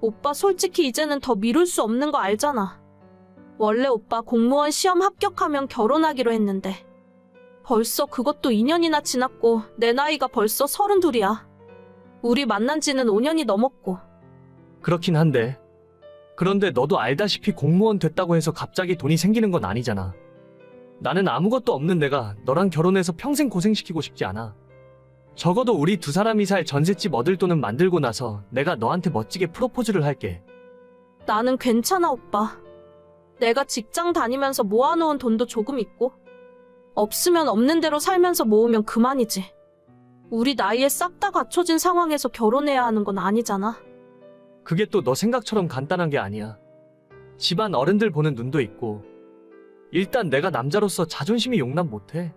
오빠 솔직히 이제는 더 미룰 수 없는 거 알잖아. 원래 오빠 공무원 시험 합격하면 결혼하기로 했는데 벌써 그것도 2년이나 지났고 내 나이가 벌써 32이야. 우리 만난 지는 5년이 넘었고. 그렇긴 한데. 그런데 너도 알다시피 공무원 됐다고 해서 갑자기 돈이 생기는 건 아니잖아. 나는 아무것도 없는 내가 너랑 결혼해서 평생 고생시키고 싶지 않아. 적어도 우리 두 사람이 살 전셋집 얻을 돈은 만들고 나서 내가 너한테 멋지게 프로포즈를 할게. 나는 괜찮아 오빠. 내가 직장 다니면서 모아놓은 돈도 조금 있고 없으면 없는 대로 살면서 모으면 그만이지. 우리 나이에 싹 다 갖춰진 상황에서 결혼해야 하는 건 아니잖아. 그게 또 너 생각처럼 간단한 게 아니야. 집안 어른들 보는 눈도 있고. 일단 내가 남자로서 자존심이 용납 못해.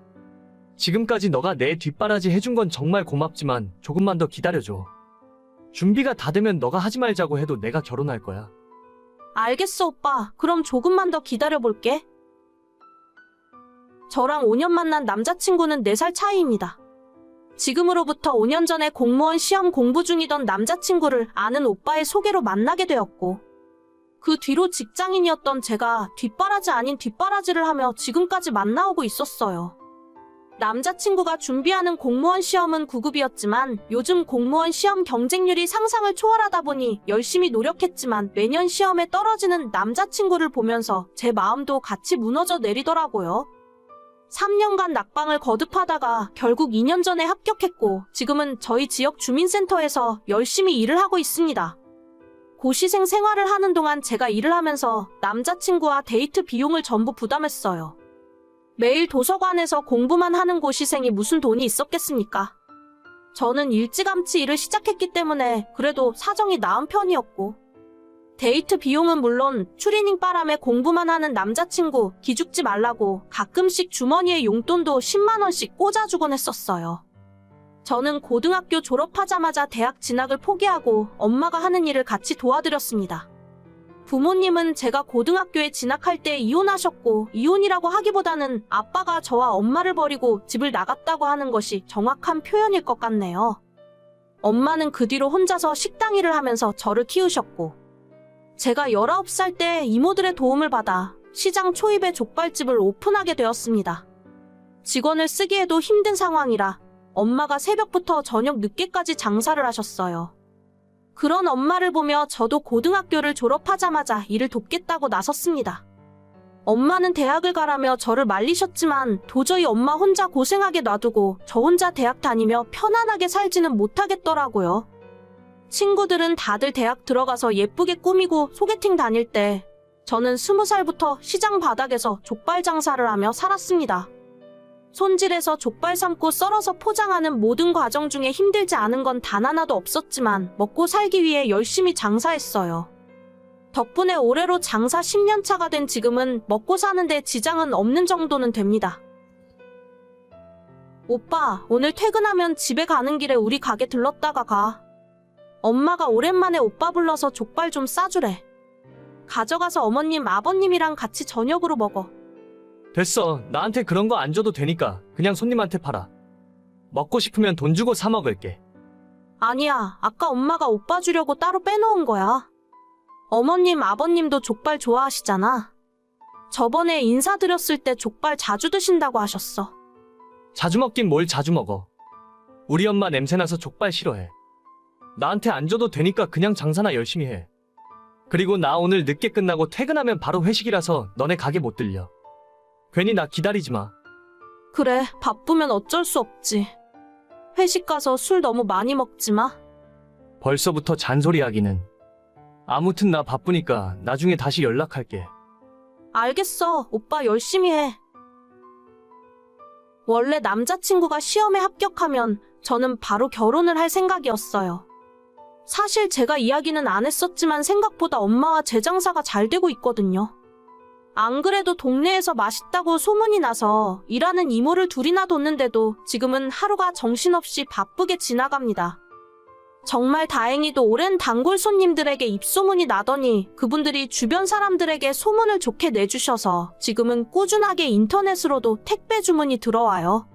지금까지 너가 내 뒷바라지 해준 건 정말 고맙지만 조금만 더 기다려줘. 준비가 다 되면 너가 하지 말자고 해도 내가 결혼할 거야. 알겠어 오빠. 그럼 조금만 더 기다려볼게. 저랑 5년 만난 남자친구는 4살 차이입니다. 지금으로부터 5년 전에 공무원 시험 공부 중이던 남자친구를 아는 오빠의 소개로 만나게 되었고 그 뒤로 직장인이었던 제가 뒷바라지 아닌 뒷바라지를 하며 지금까지 만나오고 있었어요. 남자친구가 준비하는 공무원 시험은 9급이었지만 요즘 공무원 시험 경쟁률이 상상을 초월하다 보니 열심히 노력했지만 매년 시험에 떨어지는 남자친구를 보면서 제 마음도 같이 무너져 내리더라고요. 3년간 낙방을 거듭하다가 결국 2년 전에 합격했고 지금은 저희 지역 주민센터에서 열심히 일을 하고 있습니다. 고시생 생활을 하는 동안 제가 일을 하면서 남자친구와 데이트 비용을 전부 부담했어요. 매일 도서관에서 공부만 하는 고시생이 무슨 돈이 있었겠습니까? 저는 일찌감치 일을 시작했기 때문에 그래도 사정이 나은 편이었고 데이트 비용은 물론 추리닝 바람에 공부만 하는 남자친구 기죽지 말라고 가끔씩 주머니에 용돈도 10만 원씩 꽂아주곤 했었어요. 저는 고등학교 졸업하자마자 대학 진학을 포기하고 엄마가 하는 일을 같이 도와드렸습니다. 부모님은 제가 고등학교에 진학할 때 이혼하셨고 이혼이라고 하기보다는 아빠가 저와 엄마를 버리고 집을 나갔다고 하는 것이 정확한 표현일 것 같네요. 엄마는 그 뒤로 혼자서 식당 일을 하면서 저를 키우셨고 제가 19살 때 이모들의 도움을 받아 시장 초입에 족발집을 오픈하게 되었습니다. 직원을 쓰기에도 힘든 상황이라 엄마가 새벽부터 저녁 늦게까지 장사를 하셨어요. 그런 엄마를 보며 저도 고등학교를 졸업하자마자 일을 돕겠다고 나섰습니다. 엄마는 대학을 가라며 저를 말리셨지만 도저히 엄마 혼자 고생하게 놔두고 저 혼자 대학 다니며 편안하게 살지는 못하겠더라고요. 친구들은 다들 대학 들어가서 예쁘게 꾸미고 소개팅 다닐 때 저는 20살부터 시장 바닥에서 족발 장사를 하며 살았습니다. 손질해서 족발 삶고 썰어서 포장하는 모든 과정 중에 힘들지 않은 건 단 하나도 없었지만 먹고 살기 위해 열심히 장사했어요. 덕분에 올해로 장사 10년 차가 된 지금은 먹고 사는데 지장은 없는 정도는 됩니다. 오빠, 오늘 퇴근하면 집에 가는 길에 우리 가게 들렀다가 가. 엄마가 오랜만에 오빠 불러서 족발 좀 싸주래. 가져가서 어머님, 아버님이랑 같이 저녁으로 먹어. 됐어. 나한테 그런 거 안 줘도 되니까 그냥 손님한테 팔아. 먹고 싶으면 돈 주고 사 먹을게. 아니야. 아까 엄마가 오빠 주려고 따로 빼놓은 거야. 어머님, 아버님도 족발 좋아하시잖아. 저번에 인사드렸을 때 족발 자주 드신다고 하셨어. 자주 먹긴 뭘 자주 먹어. 우리 엄마 냄새나서 족발 싫어해. 나한테 안 줘도 되니까 그냥 장사나 열심히 해. 그리고 나 오늘 늦게 끝나고 퇴근하면 바로 회식이라서 너네 가게 못 들려. 괜히 나 기다리지 마. 그래, 바쁘면 어쩔 수 없지. 회식 가서 술 너무 많이 먹지 마. 벌써부터 잔소리하기는. 아무튼 나 바쁘니까 나중에 다시 연락할게. 알겠어. 오빠 열심히 해. 원래 남자친구가 시험에 합격하면 저는 바로 결혼을 할 생각이었어요. 사실 제가 이야기는 안 했었지만 생각보다 엄마와 제 장사가 잘 되고 있거든요. 안 그래도 동네에서 맛있다고 소문이 나서 일하는 이모를 둘이나 뒀는데도 지금은 하루가 정신없이 바쁘게 지나갑니다. 정말 다행히도 오랜 단골 손님들에게 입소문이 나더니 그분들이 주변 사람들에게 소문을 좋게 내주셔서 지금은 꾸준하게 인터넷으로도 택배 주문이 들어와요.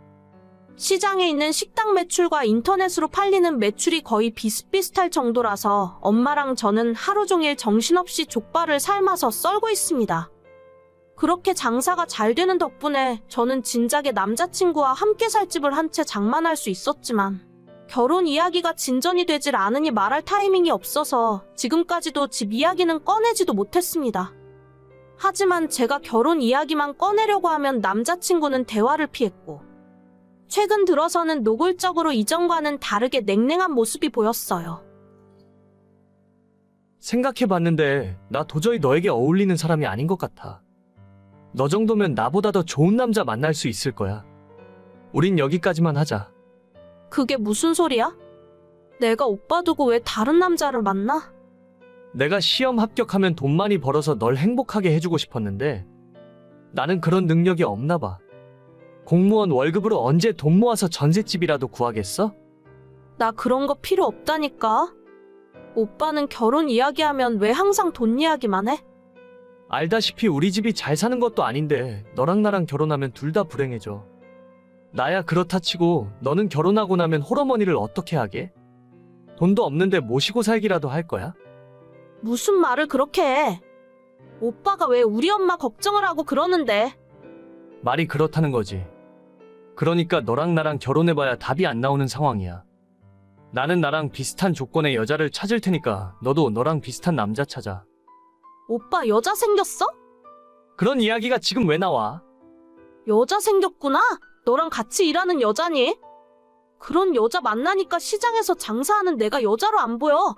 시장에 있는 식당 매출과 인터넷으로 팔리는 매출이 거의 비슷비슷할 정도라서 엄마랑 저는 하루 종일 정신없이 족발을 삶아서 썰고 있습니다. 그렇게 장사가 잘 되는 덕분에 저는 진작에 남자친구와 함께 살 집을 한 채 장만할 수 있었지만 결혼 이야기가 진전이 되질 않으니 말할 타이밍이 없어서 지금까지도 집 이야기는 꺼내지도 못했습니다. 하지만 제가 결혼 이야기만 꺼내려고 하면 남자친구는 대화를 피했고 최근 들어서는 노골적으로 이전과는 다르게 냉랭한 모습이 보였어요. 생각해봤는데 나 도저히 너에게 어울리는 사람이 아닌 것 같아. 너 정도면 나보다 더 좋은 남자 만날 수 있을 거야. 우린 여기까지만 하자. 그게 무슨 소리야? 내가 오빠 두고 왜 다른 남자를 만나? 내가 시험 합격하면 돈 많이 벌어서 널 행복하게 해주고 싶었는데 나는 그런 능력이 없나 봐. 공무원 월급으로 언제 돈 모아서 전셋집이라도 구하겠어? 나 그런 거 필요 없다니까. 오빠는 결혼 이야기하면 왜 항상 돈 이야기만 해? 알다시피 우리 집이 잘 사는 것도 아닌데 너랑 나랑 결혼하면 둘 다 불행해져. 나야 그렇다 치고 너는 결혼하고 나면 홀어머니를 어떻게 하게? 돈도 없는데 모시고 살기라도 할 거야? 무슨 말을 그렇게 해? 오빠가 왜 우리 엄마 걱정을 하고 그러는데? 말이 그렇다는 거지. 그러니까 너랑 나랑 결혼해봐야 답이 안 나오는 상황이야. 나는 나랑 비슷한 조건의 여자를 찾을 테니까 너도 너랑 비슷한 남자 찾아. 오빠 여자 생겼어? 그런 이야기가 지금 왜 나와? 여자 생겼구나? 너랑 같이 일하는 여자니? 그런 여자 만나니까 시장에서 장사하는 내가 여자로 안 보여.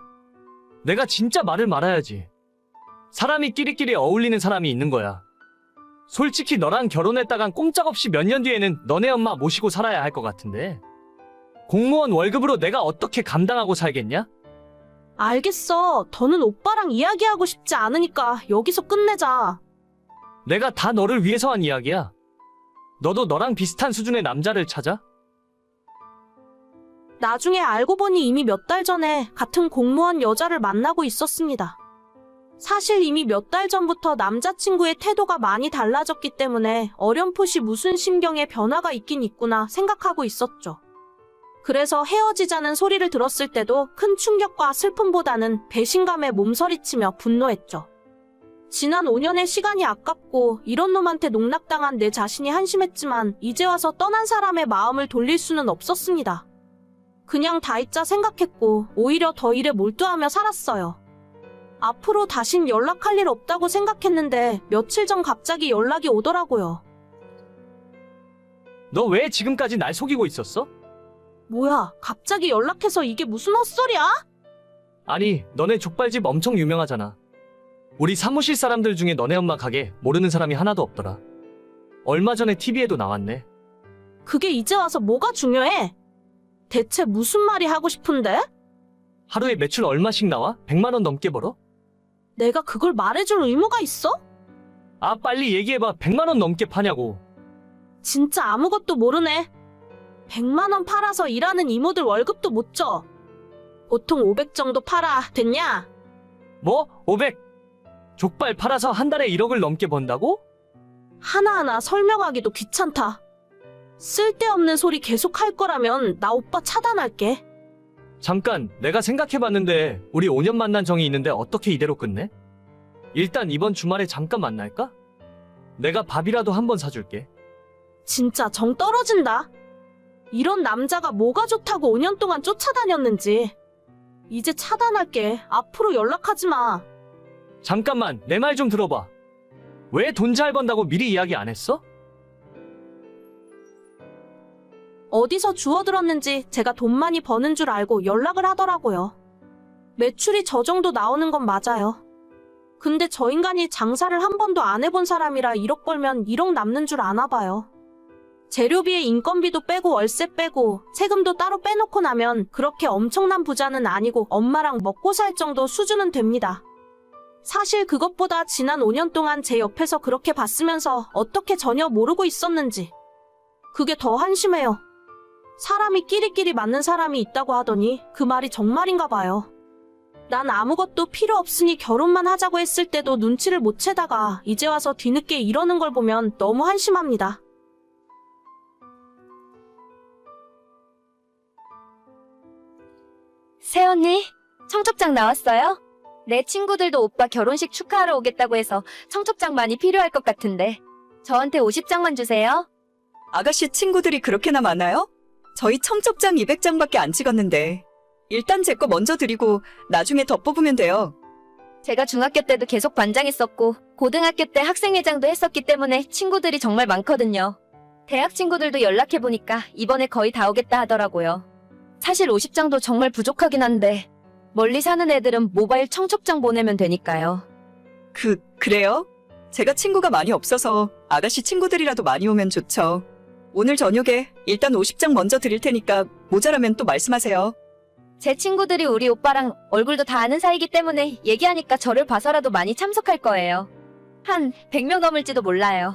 내가 진짜 말을 말아야지. 사람이 끼리끼리 어울리는 사람이 있는 거야. 솔직히 너랑 결혼했다간 꼼짝없이 몇 년 뒤에는 너네 엄마 모시고 살아야 할 것 같은데 공무원 월급으로 내가 어떻게 감당하고 살겠냐? 알겠어. 더는 오빠랑 이야기하고 싶지 않으니까 여기서 끝내자. 내가 다 너를 위해서 한 이야기야. 너도 너랑 비슷한 수준의 남자를 찾아? 나중에 알고 보니 이미 몇 달 전에 같은 공무원 여자를 만나고 있었습니다. 사실 이미 몇 달 전부터 남자친구의 태도가 많이 달라졌기 때문에 어렴풋이 무슨 심경의 변화가 있긴 있구나 생각하고 있었죠. 그래서 헤어지자는 소리를 들었을 때도 큰 충격과 슬픔보다는 배신감에 몸서리치며 분노했죠. 지난 5년의 시간이 아깝고 이런 놈한테 농락당한 내 자신이 한심했지만 이제 와서 떠난 사람의 마음을 돌릴 수는 없었습니다. 그냥 다 잊자 생각했고 오히려 더 일에 몰두하며 살았어요. 앞으로 다신 연락할 일 없다고 생각했는데 며칠 전 갑자기 연락이 오더라고요. 너 왜 지금까지 날 속이고 있었어? 뭐야, 갑자기 연락해서 이게 무슨 헛소리야? 아니, 너네 족발집 엄청 유명하잖아. 우리 사무실 사람들 중에 너네 엄마 가게 모르는 사람이 하나도 없더라. 얼마 전에 TV에도 나왔네. 그게 이제 와서 뭐가 중요해? 대체 무슨 말이 하고 싶은데? 하루에 매출 얼마씩 나와? 100만 원 넘게 벌어? 내가 그걸 말해줄 의무가 있어? 아, 빨리 얘기해봐. 100만 원 넘게 파냐고. 진짜 아무것도 모르네. 100만 원 팔아서 일하는 이모들 월급도 못 줘. 보통 500 정도 팔아. 됐냐? 뭐? 500? 족발 팔아서 한 달에 1억을 넘게 번다고? 하나하나 설명하기도 귀찮다. 쓸데없는 소리 계속 할 거라면 나 오빠 차단할게. 잠깐, 내가 생각해봤는데 우리 5년 만난 정이 있는데 어떻게 이대로 끝내? 일단 이번 주말에 잠깐 만날까? 내가 밥이라도 한번 사줄게. 진짜 정 떨어진다. 이런 남자가 뭐가 좋다고 5년 동안 쫓아다녔는지. 이제 차단할게. 앞으로 연락하지 마. 잠깐만, 내 말 좀 들어봐. 왜 돈 잘 번다고 미리 이야기 안 했어? 어디서 주워들었는지 제가 돈 많이 버는 줄 알고 연락을 하더라고요. 매출이 저 정도 나오는 건 맞아요. 근데 저 인간이 장사를 한 번도 안 해본 사람이라 1억 벌면 1억 남는 줄 아나 봐요. 재료비에 인건비도 빼고 월세 빼고 세금도 따로 빼놓고 나면 그렇게 엄청난 부자는 아니고 엄마랑 먹고 살 정도 수준은 됩니다. 사실 그것보다 지난 5년 동안 제 옆에서 그렇게 봤으면서 어떻게 전혀 모르고 있었는지. 그게 더 한심해요. 사람이 끼리끼리 맞는 사람이 있다고 하더니 그 말이 정말인가 봐요. 난 아무것도 필요 없으니 결혼만 하자고 했을 때도 눈치를 못 채다가 이제 와서 뒤늦게 이러는 걸 보면 너무 한심합니다. 새언니, 청첩장 나왔어요? 내 친구들도 오빠 결혼식 축하하러 오겠다고 해서 청첩장 많이 필요할 것 같은데 저한테 50장만 주세요. 아가씨 친구들이 그렇게나 많아요? 저희 청첩장 200장밖에 안 찍었는데. 일단 제 거 먼저 드리고 나중에 더 뽑으면 돼요. 제가 중학교 때도 계속 반장했었고 고등학교 때 학생회장도 했었기 때문에 친구들이 정말 많거든요. 대학 친구들도 연락해보니까 이번에 거의 다 오겠다 하더라고요. 사실 50장도 정말 부족하긴 한데 멀리 사는 애들은 모바일 청첩장 보내면 되니까요. 그래요? 제가 친구가 많이 없어서 아가씨 친구들이라도 많이 오면 좋죠. 오늘 저녁에 일단 50장 먼저 드릴 테니까 모자라면 또 말씀하세요. 제 친구들이 우리 오빠랑 얼굴도 다 아는 사이기 때문에 얘기하니까 저를 봐서라도 많이 참석할 거예요. 한 100명 넘을지도 몰라요.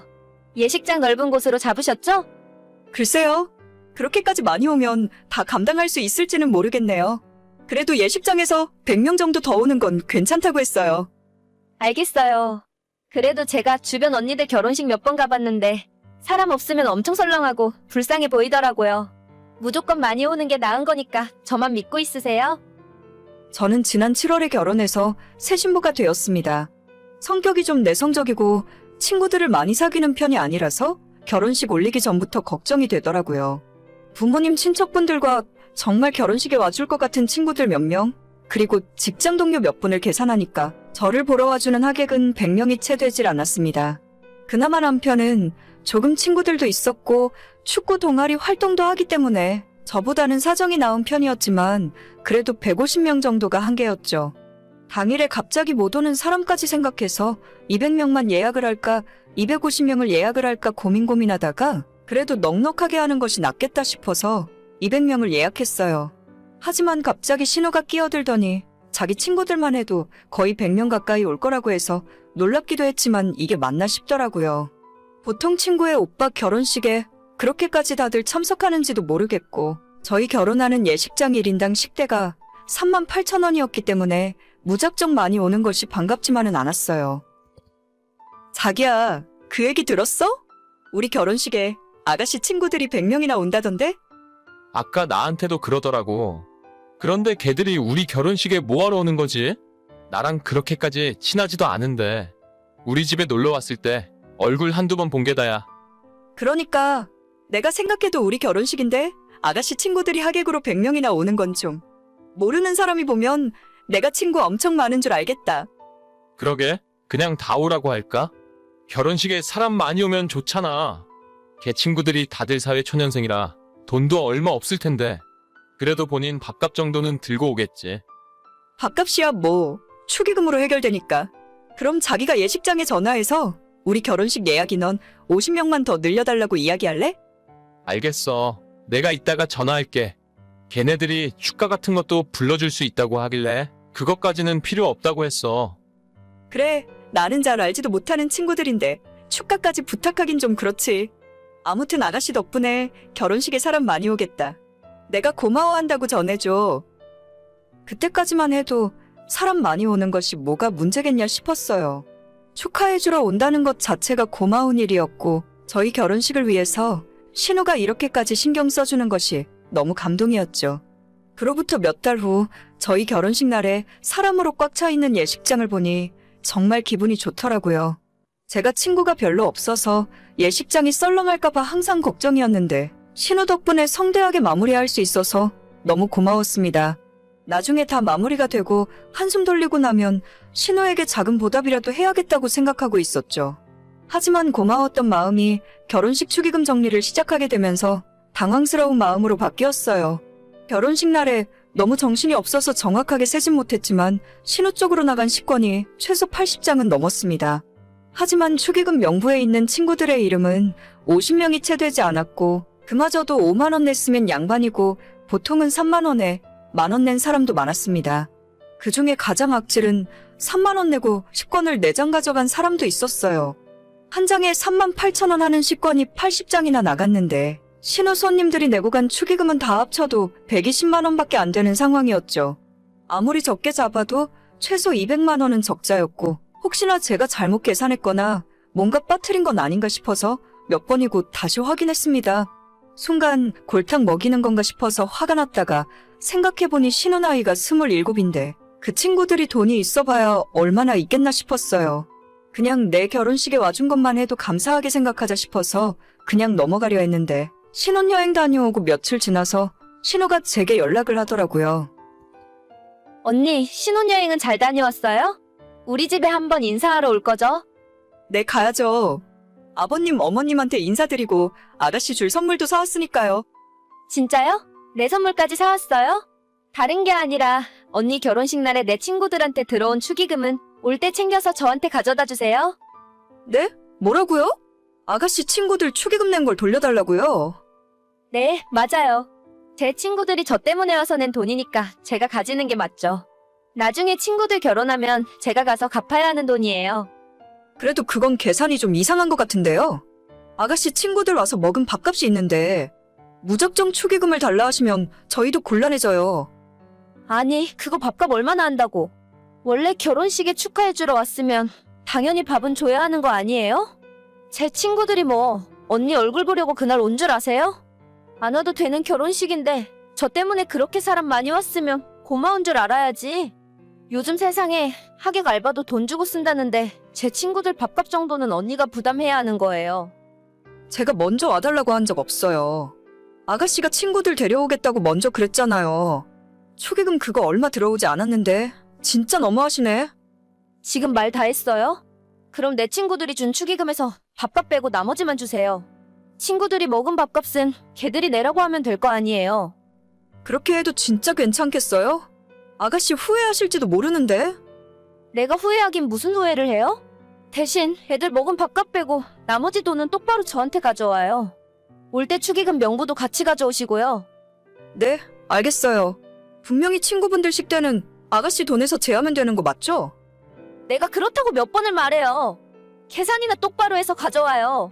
예식장 넓은 곳으로 잡으셨죠? 글쎄요. 그렇게까지 많이 오면 다 감당할 수 있을지는 모르겠네요. 그래도 예식장에서 100명 정도 더 오는 건 괜찮다고 했어요. 알겠어요. 그래도 제가 주변 언니들 결혼식 몇 번 가봤는데 사람 없으면 엄청 설렁하고 불쌍해 보이더라고요. 무조건 많이 오는 게 나은 거니까 저만 믿고 있으세요. 저는 지난 7월에 결혼해서 새 신부가 되었습니다. 성격이 좀 내성적이고 친구들을 많이 사귀는 편이 아니라서 결혼식 올리기 전부터 걱정이 되더라고요. 부모님 친척분들과 정말 결혼식에 와줄 것 같은 친구들 몇 명, 그리고 직장 동료 몇 분을 계산하니까 저를 보러 와주는 하객은 100명이 채 되질 않았습니다. 그나마 남편은 조금 친구들도 있었고 축구 동아리 활동도 하기 때문에 저보다는 사정이 나은 편이었지만 그래도 150명 정도가 한계였죠. 당일에 갑자기 못 오는 사람까지 생각해서 200명만 예약을 할까 250명을 예약을 할까 고민하다가 그래도 넉넉하게 하는 것이 낫겠다 싶어서 200명을 예약했어요. 하지만 갑자기 신호가 끼어들더니 자기 친구들만 해도 거의 100명 가까이 올 거라고 해서 놀랍기도 했지만 이게 맞나 싶더라고요. 보통 친구의 오빠 결혼식에 그렇게까지 다들 참석하는지도 모르겠고 저희 결혼하는 예식장 1인당 식대가 38,000원이었기 때문에 무작정 많이 오는 것이 반갑지만은 않았어요. 자기야, 그 얘기 들었어? 우리 결혼식에 아가씨 친구들이 100명이나 온다던데? 아까 나한테도 그러더라고. 그런데 걔들이 우리 결혼식에 뭐하러 오는 거지? 나랑 그렇게까지 친하지도 않은데 우리 집에 놀러 왔을 때 얼굴 한두 번 본 게 다야. 그러니까 내가 생각해도 우리 결혼식인데 아가씨 친구들이 하객으로 100명이나 오는 건 좀 모르는 사람이 보면 내가 친구 엄청 많은 줄 알겠다. 그러게, 그냥 다 오라고 할까? 결혼식에 사람 많이 오면 좋잖아. 걔 친구들이 다들 사회초년생이라 돈도 얼마 없을 텐데 그래도 본인 밥값 정도는 들고 오겠지. 밥값이야 뭐 축의금으로 해결되니까. 그럼 자기가 예식장에 전화해서 우리 결혼식 예약 인원 50명만 더 늘려달라고 이야기할래? 알겠어. 내가 이따가 전화할게. 걔네들이 축가 같은 것도 불러줄 수 있다고 하길래 그것까지는 필요 없다고 했어. 그래, 나는 잘 알지도 못하는 친구들인데 축가까지 부탁하긴 좀 그렇지. 아무튼 아가씨 덕분에 결혼식에 사람 많이 오겠다. 내가 고마워한다고 전해줘. 그때까지만 해도 사람 많이 오는 것이 뭐가 문제겠냐 싶었어요. 축하해주러 온다는 것 자체가 고마운 일이었고 저희 결혼식을 위해서 신우가 이렇게까지 신경 써주는 것이 너무 감동이었죠. 그로부터 몇 달 후 저희 결혼식 날에 사람으로 꽉 차 있는 예식장을 보니 정말 기분이 좋더라고요. 제가 친구가 별로 없어서 예식장이 썰렁할까봐 항상 걱정이었는데 신우 덕분에 성대하게 마무리할 수 있어서 너무 고마웠습니다. 나중에 다 마무리가 되고 한숨 돌리고 나면 신우에게 작은 보답이라도 해야겠다고 생각하고 있었죠. 하지만 고마웠던 마음이 결혼식 축의금 정리를 시작하게 되면서 당황스러운 마음으로 바뀌었어요. 결혼식 날에 너무 정신이 없어서 정확하게 세진 못했지만 신우 쪽으로 나간 식권이 최소 80장은 넘었습니다. 하지만 축의금 명부에 있는 친구들의 이름은 50명이 채 되지 않았고 그마저도 5만 원 냈으면 양반이고 보통은 3만 원에 만 원 낸 사람도 많았습니다. 그중에 가장 악질은 3만 원 내고 식권을 4장 가져간 사람도 있었어요. 한 장에 3만 8천 원 하는 식권이 80장이나 나갔는데 신우 손님들이 내고 간 축의금은 다 합쳐도 120만 원밖에 안 되는 상황이었죠. 아무리 적게 잡아도 최소 200만 원은 적자였고 혹시나 제가 잘못 계산했거나 뭔가 빠뜨린 건 아닌가 싶어서 몇 번이고 다시 확인했습니다. 순간 골탕 먹이는 건가 싶어서 화가 났다가 생각해보니 신우 나이가 27인데 그 친구들이 돈이 있어봐야 얼마나 있겠나 싶었어요. 그냥 내 결혼식에 와준 것만 해도 감사하게 생각하자 싶어서 그냥 넘어가려 했는데 신혼여행 다녀오고 며칠 지나서 신우가 제게 연락을 하더라고요. 언니, 신혼여행은 잘 다녀왔어요? 우리 집에 한번 인사하러 올 거죠? 네, 가야죠. 아버님, 어머님한테 인사드리고 아가씨 줄 선물도 사왔으니까요. 진짜요? 내 선물까지 사왔어요? 다른 게 아니라 언니 결혼식 날에 내 친구들한테 들어온 축의금은 올 때 챙겨서 저한테 가져다 주세요. 네? 뭐라고요? 아가씨 친구들 축의금 낸 걸 돌려달라고요? 네, 맞아요. 제 친구들이 저 때문에 와서 낸 돈이니까 제가 가지는 게 맞죠. 나중에 친구들 결혼하면 제가 가서 갚아야 하는 돈이에요. 그래도 그건 계산이 좀 이상한 것 같은데요. 아가씨 친구들 와서 먹은 밥값이 있는데 무작정 축의금을 달라 하시면 저희도 곤란해져요. 아니, 그거 밥값 얼마나 한다고. 원래 결혼식에 축하해주러 왔으면 당연히 밥은 줘야 하는 거 아니에요? 제 친구들이 뭐 언니 얼굴 보려고 그날 온 줄 아세요? 안 와도 되는 결혼식인데 저 때문에 그렇게 사람 많이 왔으면 고마운 줄 알아야지. 요즘 세상에 하객 알바도 돈 주고 쓴다는데 제 친구들 밥값 정도는 언니가 부담해야 하는 거예요. 제가 먼저 와달라고 한 적 없어요. 아가씨가 친구들 데려오겠다고 먼저 그랬잖아요. 축의금 그거 얼마 들어오지 않았는데 진짜 너무하시네. 지금 말 다 했어요? 그럼 내 친구들이 준 축의금에서 밥값 빼고 나머지만 주세요. 친구들이 먹은 밥값은 걔들이 내라고 하면 될 거 아니에요. 그렇게 해도 진짜 괜찮겠어요? 아가씨 후회하실지도 모르는데. 내가 후회하긴 무슨 후회를 해요? 대신 애들 먹은 밥값 빼고 나머지 돈은 똑바로 저한테 가져와요. 올 때 축의금 명부도 같이 가져오시고요. 네, 알겠어요. 분명히 친구분들 식대는 아가씨 돈에서 제하면 되는 거 맞죠? 내가 그렇다고 몇 번을 말해요. 계산이나 똑바로 해서 가져와요.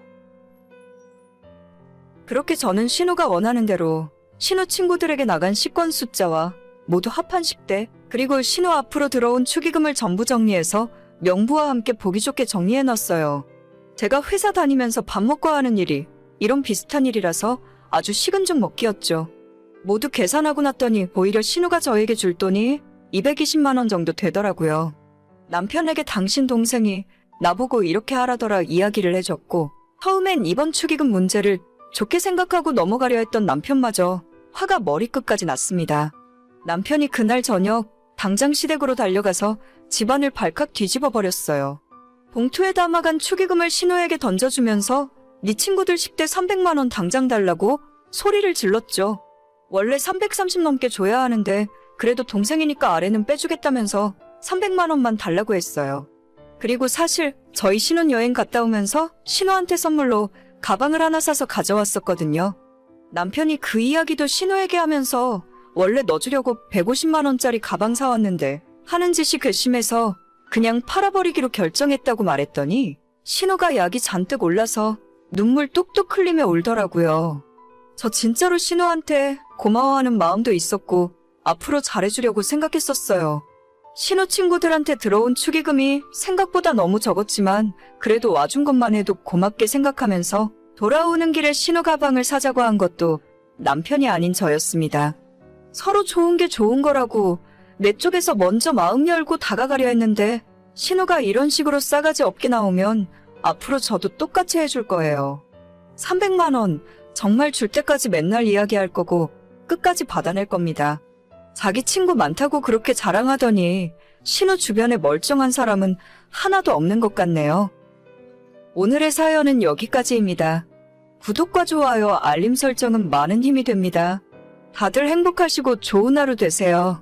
그렇게 저는 신우가 원하는 대로 신우 친구들에게 나간 식권 숫자와 모두 합한 식대, 그리고 신우 앞으로 들어온 축의금을 전부 정리해서 명부와 함께 보기 좋게 정리해놨어요. 제가 회사 다니면서 밥 먹고 하는 일이 이런 비슷한 일이라서 아주 식은 죽 먹기였죠. 모두 계산하고 났더니 오히려 신우가 저에게 줄 돈이 220만 원 정도 되더라고요. 남편에게 당신 동생이 나보고 이렇게 하라더라 이야기를 해줬고, 처음엔 이번 축의금 문제를 좋게 생각하고 넘어가려 했던 남편마저 화가 머리끝까지 났습니다. 남편이 그날 저녁 당장 시댁으로 달려가서 집안을 발칵 뒤집어 버렸어요. 봉투에 담아간 축의금을 신우에게 던져주면서 네 친구들 10대 300만 원 당장 달라고 소리를 질렀죠. 원래 330 넘게 줘야 하는데 그래도 동생이니까 아래는 빼주겠다면서 300만 원만 달라고 했어요. 그리고 사실 저희 신혼여행 갔다 오면서 신우한테 선물로 가방을 하나 사서 가져왔었거든요. 남편이 그 이야기도 신우에게 하면서 원래 넣어주려고 150만 원짜리 가방 사왔는데 하는 짓이 괘씸해서 그냥 팔아버리기로 결정했다고 말했더니 신우가 약이 잔뜩 올라서 눈물 뚝뚝 흘리며 울더라고요. 저 진짜로 신우한테 고마워하는 마음도 있었고 앞으로 잘해주려고 생각했었어요. 신우 친구들한테 들어온 축의금이 생각보다 너무 적었지만 그래도 와준 것만 해도 고맙게 생각하면서 돌아오는 길에 신우 가방을 사자고 한 것도 남편이 아닌 저였습니다. 서로 좋은 게 좋은 거라고 내 쪽에서 먼저 마음 열고 다가가려 했는데 신우가 이런 식으로 싸가지 없게 나오면 앞으로 저도 똑같이 해줄 거예요. 300만 원 정말 줄 때까지 맨날 이야기할 거고 끝까지 받아낼 겁니다. 자기 친구 많다고 그렇게 자랑하더니 신우 주변에 멀쩡한 사람은 하나도 없는 것 같네요. 오늘의 사연은 여기까지입니다. 구독과 좋아요, 알림 설정은 많은 힘이 됩니다. 다들 행복하시고 좋은 하루 되세요.